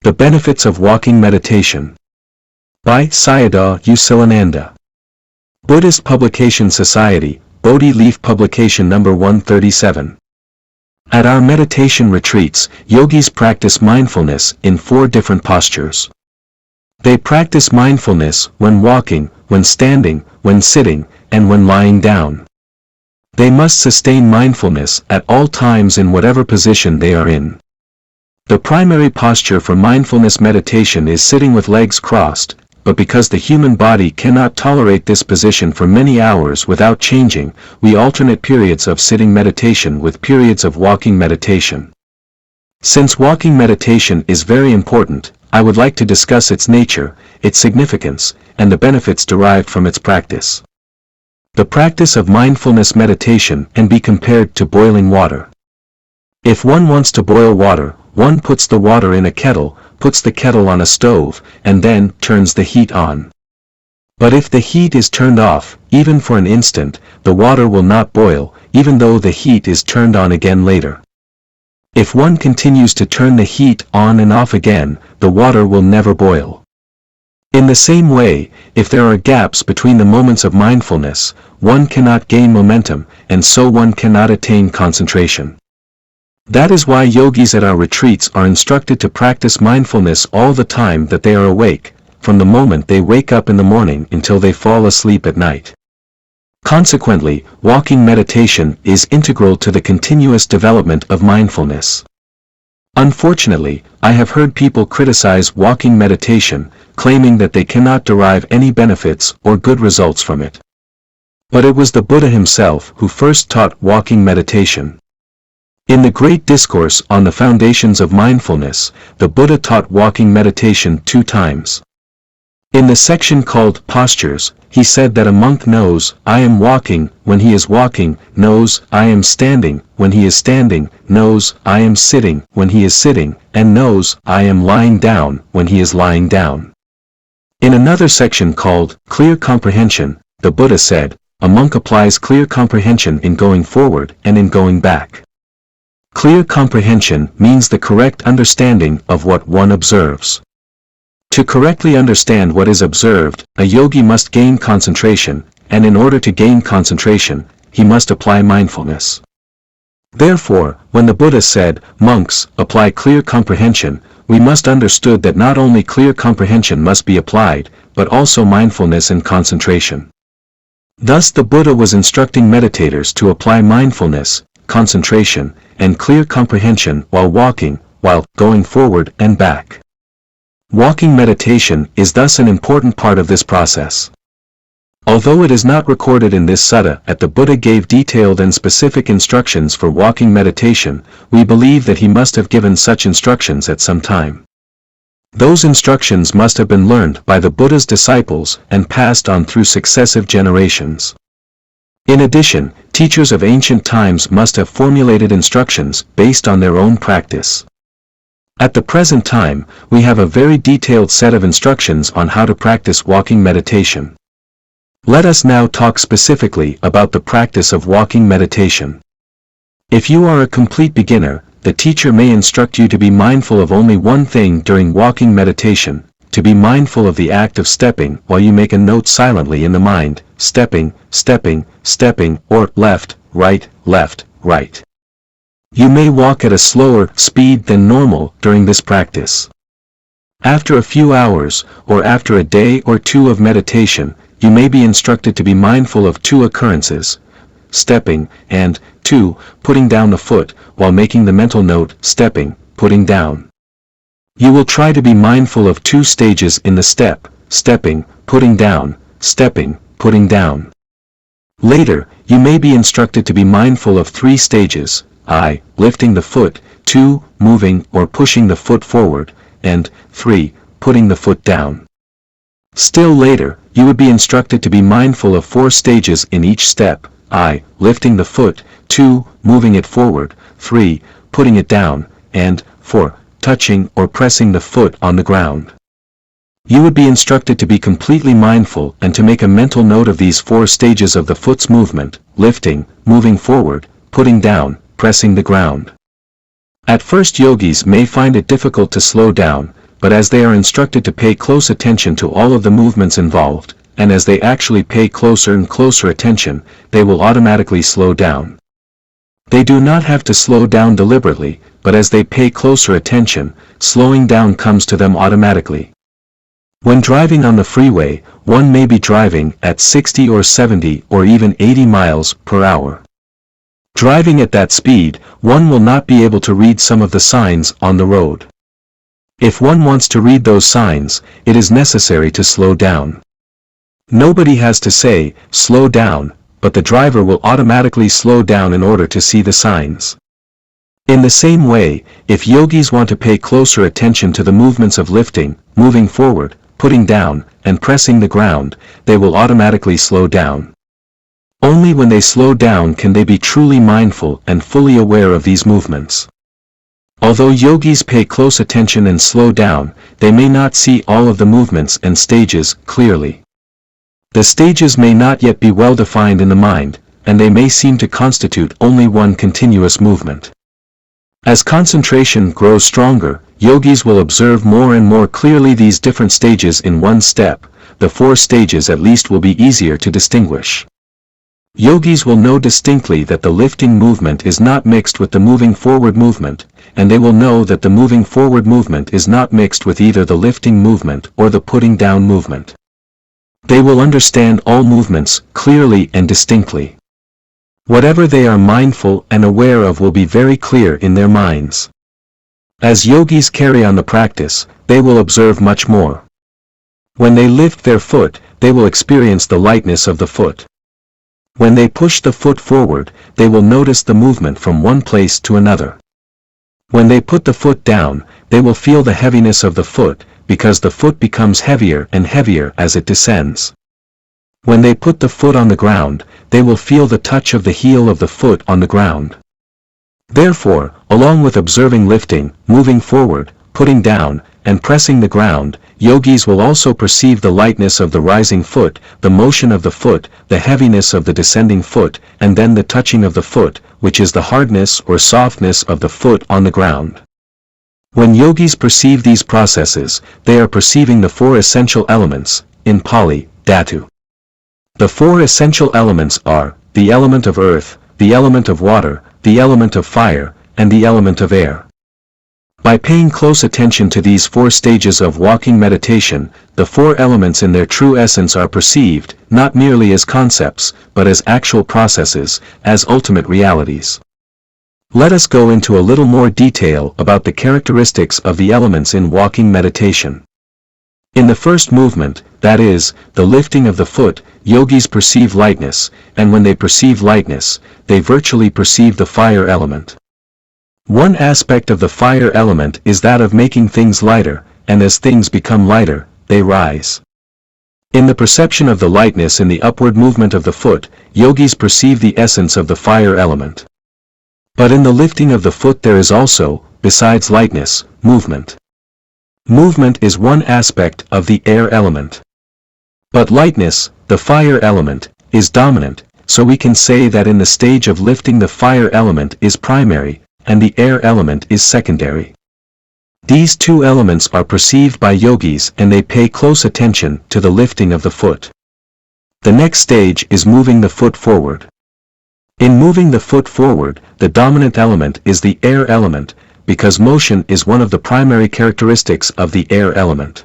The Benefits of Walking Meditation. By Sayadaw U Silananda. Buddhist Publication Society, Bodhi Leaf Publication No. 137. At our meditation retreats, yogis practice mindfulness in 4 different postures. They practice mindfulness when walking, when standing, when sitting, and when lying down. They must sustain mindfulness at all times in whatever position they are in. The primary posture for mindfulness meditation is sitting with legs crossed, but because the human body cannot tolerate this position for many hours without changing, we alternate periods of sitting meditation with periods of walking meditation. Since walking meditation is very important, I would like to discuss its nature, its significance, and the benefits derived from its practice. The practice of mindfulness meditation can be compared to boiling water. If one wants to boil water, one puts the water in a kettle, puts the kettle on a stove, and then turns the heat on. But if the heat is turned off, even for an instant, the water will not boil, even though the heat is turned on again later. If one continues to turn the heat on and off again, the water will never boil. In the same way, if there are gaps between the moments of mindfulness, one cannot gain momentum, and so one cannot attain concentration. That is why yogis at our retreats are instructed to practice mindfulness all the time that they are awake, from the moment they wake up in the morning until they fall asleep at night. Consequently, walking meditation is integral to the continuous development of mindfulness. Unfortunately, I have heard people criticize walking meditation, claiming that they cannot derive any benefits or good results from it. But it was the Buddha himself who first taught walking meditation. In the Great Discourse on the Foundations of Mindfulness, the Buddha taught walking meditation 2 times. In the section called Postures, he said that a monk knows, I am walking, when he is walking, knows, I am standing, when he is standing, knows, I am sitting, when he is sitting, and knows, I am lying down, when he is lying down. In another section called Clear Comprehension, the Buddha said, a monk applies clear comprehension in going forward and in going back. Clear comprehension means the correct understanding of what one observes. To correctly understand what is observed, a yogi must gain concentration, and in order to gain concentration, he must apply mindfulness. Therefore, when the Buddha said, monks, apply clear comprehension, we must understood that not only clear comprehension must be applied, but also mindfulness and concentration. Thus the Buddha was instructing meditators to apply mindfulness, concentration, and clear comprehension while walking, while going forward and back. Walking meditation is thus an important part of this process. Although it is not recorded in this sutta that the Buddha gave detailed and specific instructions for walking meditation, we believe that he must have given such instructions at some time. Those instructions must have been learned by the Buddha's disciples and passed on through successive generations. In addition, teachers of ancient times must have formulated instructions based on their own practice. At the present time, we have a very detailed set of instructions on how to practice walking meditation. Let us now talk specifically about the practice of walking meditation. If you are a complete beginner, the teacher may instruct you to be mindful of only one thing during walking meditation, to be mindful of the act of stepping while you make a note silently in the mind, stepping, stepping, stepping, or left, right, left, right. You may walk at a slower speed than normal during this practice. After a few hours, or after a day or 2 of meditation, you may be instructed to be mindful of 2 occurrences, stepping, and 2, putting down the foot, while making the mental note, stepping, putting down. You will try to be mindful of 2 stages in the step, stepping, putting down, stepping, putting down. Later, you may be instructed to be mindful of 3 stages, I, lifting the foot, 2, moving or pushing the foot forward, and 3, putting the foot down. Still later, you would be instructed to be mindful of 4 stages in each step, I, lifting the foot, 2, moving it forward, 3, putting it down, and 4, touching or pressing the foot on the ground. You would be instructed to be completely mindful and to make a mental note of these 4 stages of the foot's movement, lifting, moving forward, putting down, pressing the ground. At first yogis may find it difficult to slow down, but as they are instructed to pay close attention to all of the movements involved, and as they actually pay closer and closer attention, they will automatically slow down. They do not have to slow down deliberately, but as they pay closer attention, slowing down comes to them automatically. When driving on the freeway, one may be driving at 60 or 70 or even 80 miles per hour. Driving at that speed, one will not be able to read some of the signs on the road. If one wants to read those signs, it is necessary to slow down. Nobody has to say, slow down, but the driver will automatically slow down in order to see the signs. In the same way, if yogis want to pay closer attention to the movements of lifting, moving forward, putting down, and pressing the ground, they will automatically slow down. Only when they slow down can they be truly mindful and fully aware of these movements. Although yogis pay close attention and slow down, they may not see all of the movements and stages clearly. The stages may not yet be well defined in the mind, and they may seem to constitute only one continuous movement. As concentration grows stronger, yogis will observe more and more clearly these different stages in one step. The 4 stages at least will be easier to distinguish. Yogis will know distinctly that the lifting movement is not mixed with the moving forward movement, and they will know that the moving forward movement is not mixed with either the lifting movement or the putting down movement. They will understand all movements clearly and distinctly. Whatever they are mindful and aware of will be very clear in their minds. As yogis carry on the practice, they will observe much more. When they lift their foot, they will experience the lightness of the foot. When they push the foot forward, they will notice the movement from one place to another. When they put the foot down, they will feel the heaviness of the foot, because the foot becomes heavier and heavier as it descends. When they put the foot on the ground, they will feel the touch of the heel of the foot on the ground. Therefore, along with observing lifting, moving forward, putting down, and pressing the ground, yogis will also perceive the lightness of the rising foot, the motion of the foot, the heaviness of the descending foot, and then the touching of the foot, which is the hardness or softness of the foot on the ground. When yogis perceive these processes, they are perceiving the 4 essential elements, in Pali, dhatu. The 4 essential elements are, the element of earth, the element of water, the element of fire, and the element of air. By paying close attention to these 4 stages of walking meditation, the 4 elements in their true essence are perceived, not merely as concepts, but as actual processes, as ultimate realities. Let us go into a little more detail about the characteristics of the elements in walking meditation. In the first movement, that is, the lifting of the foot, yogis perceive lightness, and when they perceive lightness, they virtually perceive the fire element. One aspect of the fire element is that of making things lighter, and as things become lighter, they rise. In the perception of the lightness in the upward movement of the foot, yogis perceive the essence of the fire element. But in the lifting of the foot there is also, besides lightness, movement. Movement is one aspect of the air element. But lightness, the fire element, is dominant, so we can say that in the stage of lifting the fire element is primary, and the air element is secondary. These 2 elements are perceived by yogis and they pay close attention to the lifting of the foot. The next stage is moving the foot forward. In moving the foot forward, the dominant element is the air element, because motion is one of the primary characteristics of the air element.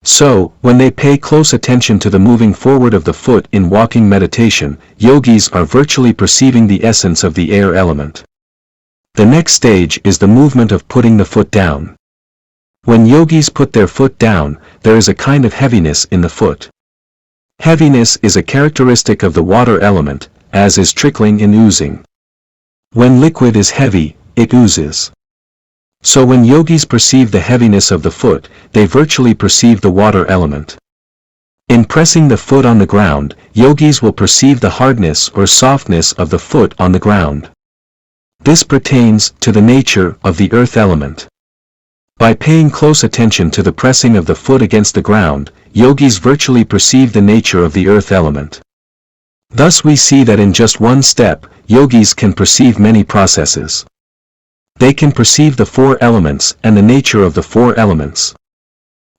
So, when they pay close attention to the moving forward of the foot in walking meditation, yogis are virtually perceiving the essence of the air element. The next stage is the movement of putting the foot down. When yogis put their foot down, there is a kind of heaviness in the foot. Heaviness is a characteristic of the water element, as is trickling and oozing. When liquid is heavy, it oozes. So when yogis perceive the heaviness of the foot, they virtually perceive the water element. In pressing the foot on the ground, yogis will perceive the hardness or softness of the foot on the ground. This pertains to the nature of the earth element. By paying close attention to the pressing of the foot against the ground, yogis virtually perceive the nature of the earth element. Thus we see that in just one step, yogis can perceive many processes. They can perceive the four elements and the nature of the four elements.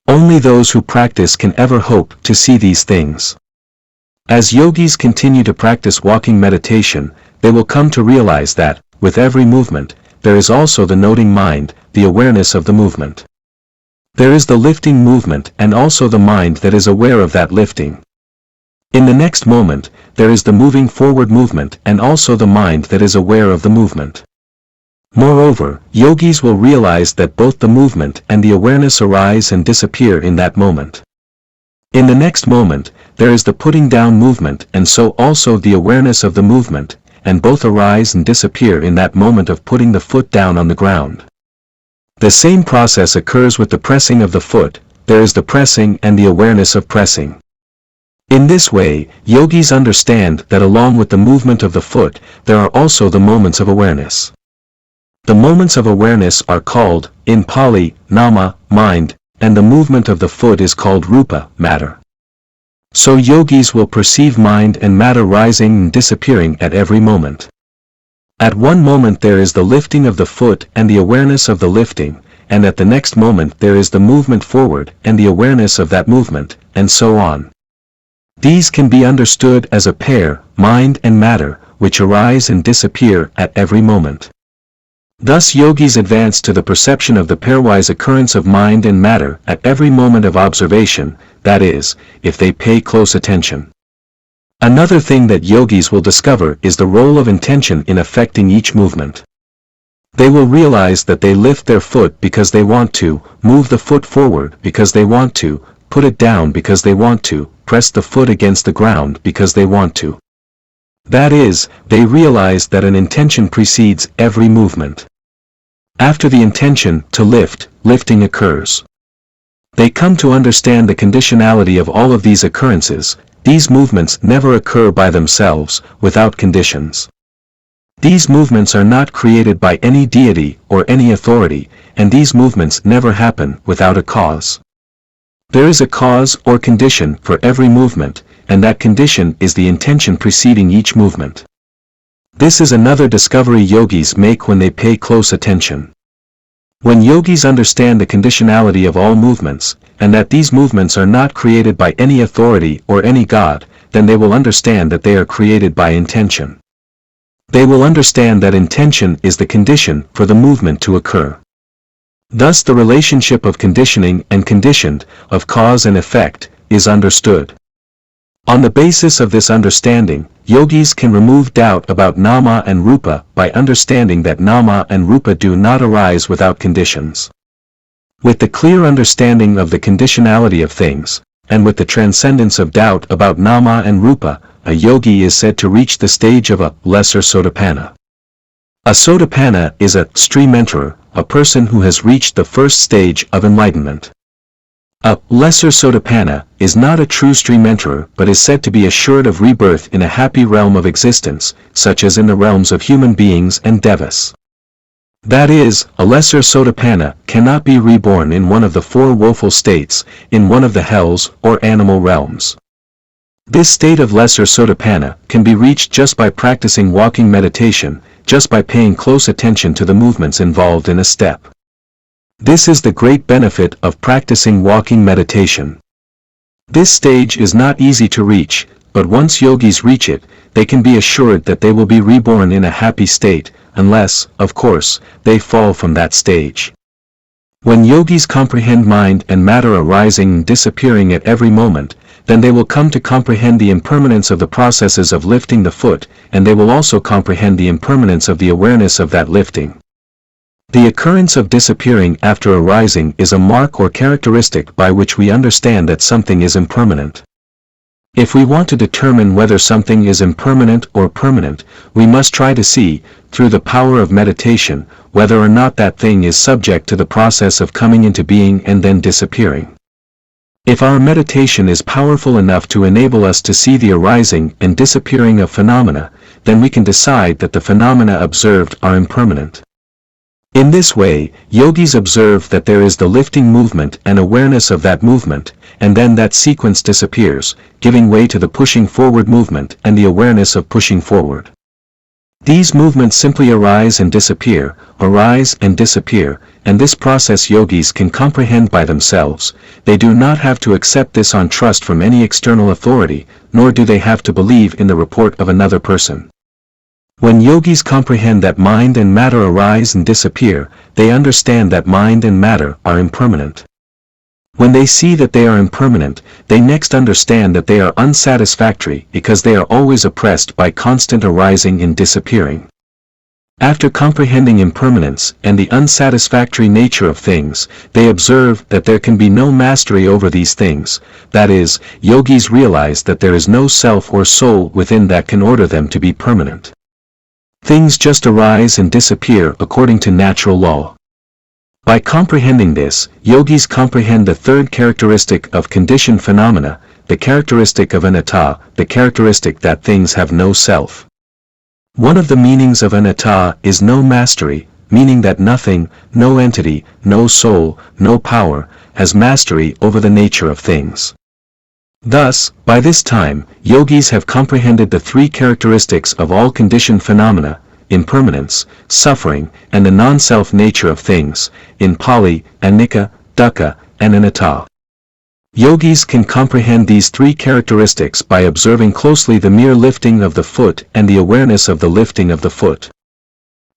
Only those who practice can ever hope to see these things. As yogis continue to practice walking meditation, they will come to realize that, with every movement, there is also the noting mind, the awareness of the movement. There is the lifting movement and also the mind that is aware of that lifting. In the next moment, there is the moving forward movement and also the mind that is aware of the movement. Moreover, yogis will realize that both the movement and the awareness arise and disappear in that moment. In the next moment, there is the putting down movement and so also the awareness of the movement, and both arise and disappear in that moment of putting the foot down on the ground. The same process occurs with the pressing of the foot, there is the pressing and the awareness of pressing. In this way, yogis understand that along with the movement of the foot, there are also the moments of awareness. The moments of awareness are called, in Pali, nama, mind, and the movement of the foot is called rupa, matter. So yogis will perceive mind and matter rising and disappearing at every moment. At one moment there is the lifting of the foot and the awareness of the lifting, and at the next moment there is the movement forward and the awareness of that movement, and so on. These can be understood as a pair, mind and matter, which arise and disappear at every moment. Thus yogis advance to the perception of the pairwise occurrence of mind and matter at every moment of observation, that is, if they pay close attention. Another thing that yogis will discover is the role of intention in affecting each movement. They will realize that they lift their foot because they want to, move the foot forward because they want to, put it down because they want to, press the foot against the ground because they want to. That is, they realize that an intention precedes every movement. After the intention to lift, lifting occurs. They come to understand the conditionality of all of these occurrences. These movements never occur by themselves, without conditions. These movements are not created by any deity or any authority, and these movements never happen without a cause. There is a cause or condition for every movement, and that condition is the intention preceding each movement. This is another discovery yogis make when they pay close attention. When yogis understand the conditionality of all movements, and that these movements are not created by any authority or any god, then they will understand that they are created by intention. They will understand that intention is the condition for the movement to occur. Thus the relationship of conditioning and conditioned, of cause and effect, is understood. On the basis of this understanding, yogis can remove doubt about nama and rupa by understanding that nama and rupa do not arise without conditions. With the clear understanding of the conditionality of things, and with the transcendence of doubt about nama and rupa, a yogi is said to reach the stage of a lesser sotapanna. A sotapanna is a stream enterer, a person who has reached the first stage of enlightenment. A lesser sotapanna is not a true stream enterer but is said to be assured of rebirth in a happy realm of existence, such as in the realms of human beings and devas. That is, a lesser sotapanna cannot be reborn in one of the four woeful states, in one of the hells or animal realms. This state of lesser sotapanna can be reached just by practicing walking meditation, just by paying close attention to the movements involved in a step. This is the great benefit of practicing walking meditation. This stage is not easy to reach, but once yogis reach it, they can be assured that they will be reborn in a happy state, unless, of course, they fall from that stage. When yogis comprehend mind and matter arising and disappearing at every moment, then they will come to comprehend the impermanence of the processes of lifting the foot, and they will also comprehend the impermanence of the awareness of that lifting. The occurrence of disappearing after arising is a mark or characteristic by which we understand that something is impermanent. If we want to determine whether something is impermanent or permanent, we must try to see, through the power of meditation, whether or not that thing is subject to the process of coming into being and then disappearing. If our meditation is powerful enough to enable us to see the arising and disappearing of phenomena, then we can decide that the phenomena observed are impermanent. In this way, yogis observe that there is the lifting movement and awareness of that movement, and then that sequence disappears, giving way to the pushing forward movement and the awareness of pushing forward. These movements simply arise and disappear, and this process yogis can comprehend by themselves. They do not have to accept this on trust from any external authority, nor do they have to believe in the report of another person. When yogis comprehend that mind and matter arise and disappear, they understand that mind and matter are impermanent. When they see that they are impermanent, they next understand that they are unsatisfactory because they are always oppressed by constant arising and disappearing. After comprehending impermanence and the unsatisfactory nature of things, they observe that there can be no mastery over these things. That is, yogis realize that there is no self or soul within that can order them to be permanent. Things just arise and disappear according to natural law. By comprehending this, yogis comprehend the third characteristic of conditioned phenomena, the characteristic of anatta, the characteristic that things have no self. One of the meanings of anatta is no mastery, meaning that nothing, no entity, no soul, no power, has mastery over the nature of things. Thus, by this time, yogis have comprehended the three characteristics of all conditioned phenomena: impermanence, suffering, and the non-self nature of things, in Pali, anicca, dukkha, and anatta. Yogis can comprehend these three characteristics by observing closely the mere lifting of the foot and the awareness of the lifting of the foot.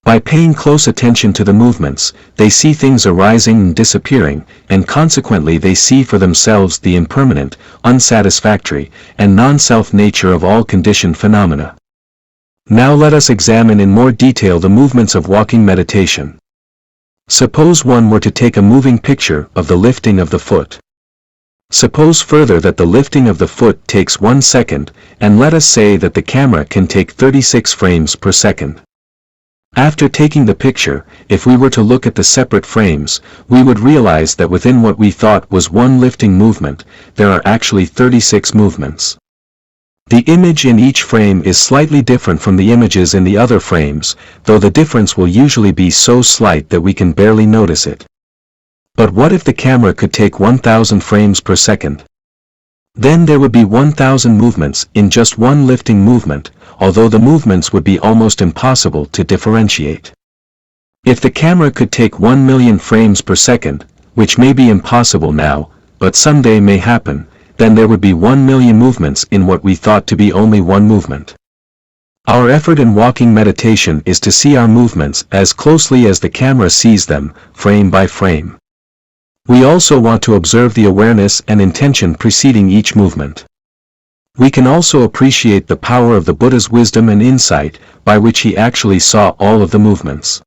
By paying close attention to the movements, they see things arising and disappearing, and consequently they see for themselves the impermanent, unsatisfactory, and non-self nature of all conditioned phenomena. Now let us examine in more detail the movements of walking meditation. Suppose one were to take a moving picture of the lifting of the foot. Suppose further that the lifting of the foot takes 1 second, and let us say that the camera can take 36 frames per second. After taking the picture, if we were to look at the separate frames, we would realize that within what we thought was one lifting movement, there are actually 36 movements. The image in each frame is slightly different from the images in the other frames, though the difference will usually be so slight that we can barely notice it. But what if the camera could take 1000 frames per second? Then there would be 1000 movements in just one lifting movement, although the movements would be almost impossible to differentiate. If the camera could take 1 million frames per second, which may be impossible now, but someday may happen, then there would be 1 million movements in what we thought to be only one movement. Our effort in walking meditation is to see our movements as closely as the camera sees them, frame by frame. We also want to observe the awareness and intention preceding each movement. We can also appreciate the power of the Buddha's wisdom and insight, by which he actually saw all of the movements.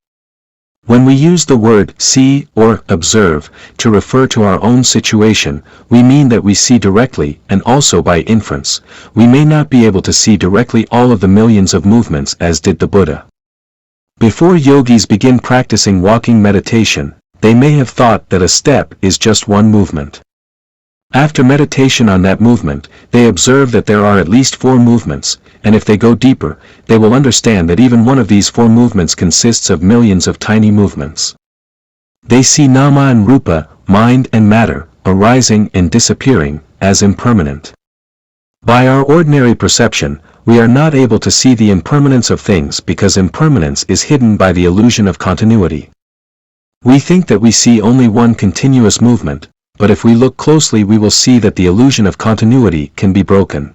When we use the word see or observe to refer to our own situation, we mean that we see directly, and also by inference. We may not be able to see directly all of the millions of movements as did the Buddha. Before yogis begin practicing walking meditation, they may have thought that a step is just one movement. After meditation on that movement, they observe that there are at least 4 movements, and if they go deeper, they will understand that even one of these 4 movements consists of millions of tiny movements. They see nama and rupa, mind and matter, arising and disappearing, as impermanent. By our ordinary perception, we are not able to see the impermanence of things because impermanence is hidden by the illusion of continuity. We think that we see only one continuous movement, but if we look closely we will see that the illusion of continuity can be broken.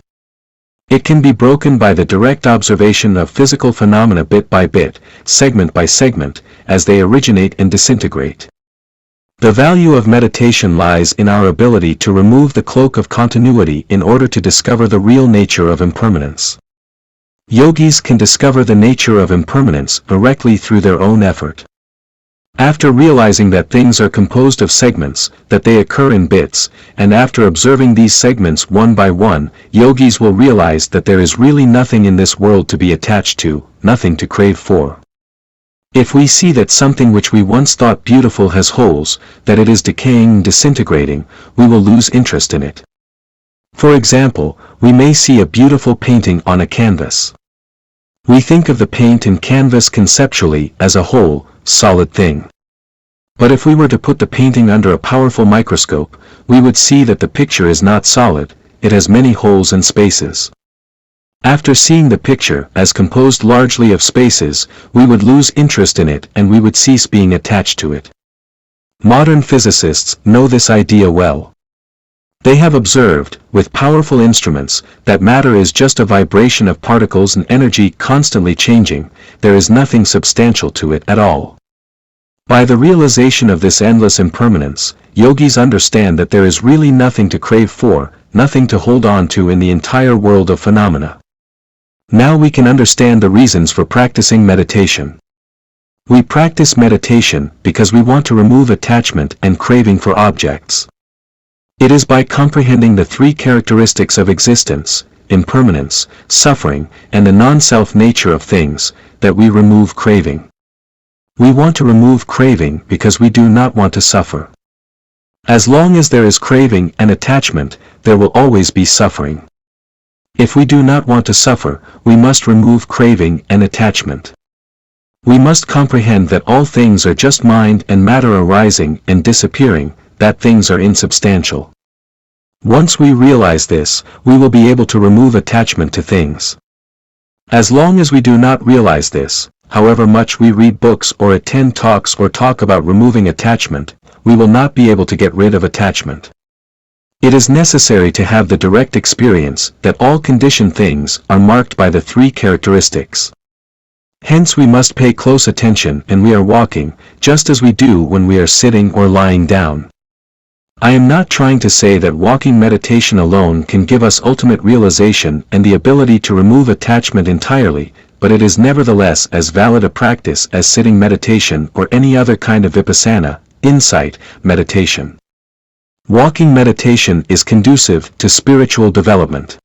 It can be broken by the direct observation of physical phenomena bit by bit, segment by segment, as they originate and disintegrate. The value of meditation lies in our ability to remove the cloak of continuity in order to discover the real nature of impermanence. Yogis can discover the nature of impermanence directly through their own effort. After realizing that things are composed of segments, that they occur in bits, and after observing these segments one by one, yogis will realize that there is really nothing in this world to be attached to, nothing to crave for. If we see that something which we once thought beautiful has holes, that it is decaying and disintegrating, we will lose interest in it. For example, we may see a beautiful painting on a canvas. We think of the paint and canvas conceptually as a whole, solid thing. But if we were to put the painting under a powerful microscope, we would see that the picture is not solid, it has many holes and spaces. After seeing the picture as composed largely of spaces, we would lose interest in it and we would cease being attached to it. Modern physicists know this idea well. They have observed, with powerful instruments, that matter is just a vibration of particles and energy constantly changing. There is nothing substantial to it at all. By the realization of this endless impermanence, yogis understand that there is really nothing to crave for, nothing to hold on to in the entire world of phenomena. Now we can understand the reasons for practicing meditation. We practice meditation because we want to remove attachment and craving for objects. It is by comprehending the three characteristics of existence, impermanence, suffering, and the non-self nature of things, that we remove craving. We want to remove craving because we do not want to suffer. As long as there is craving and attachment, there will always be suffering. If we do not want to suffer, we must remove craving and attachment. We must comprehend that all things are just mind and matter arising and disappearing, that things are insubstantial. Once we realize this, we will be able to remove attachment to things. As long as we do not realize this, however much we read books or attend talks or talk about removing attachment, we will not be able to get rid of attachment. It is necessary to have the direct experience that all conditioned things are marked by the three characteristics. Hence we must pay close attention when we are walking, just as we do when we are sitting or lying down. I am not trying to say that walking meditation alone can give us ultimate realization and the ability to remove attachment entirely, but it is nevertheless as valid a practice as sitting meditation or any other kind of Vipassana, insight, meditation. Walking meditation is conducive to spiritual development.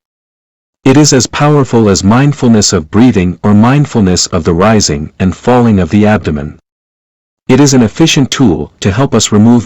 It is as powerful as mindfulness of breathing or mindfulness of the rising and falling of the abdomen. It is an efficient tool to help us remove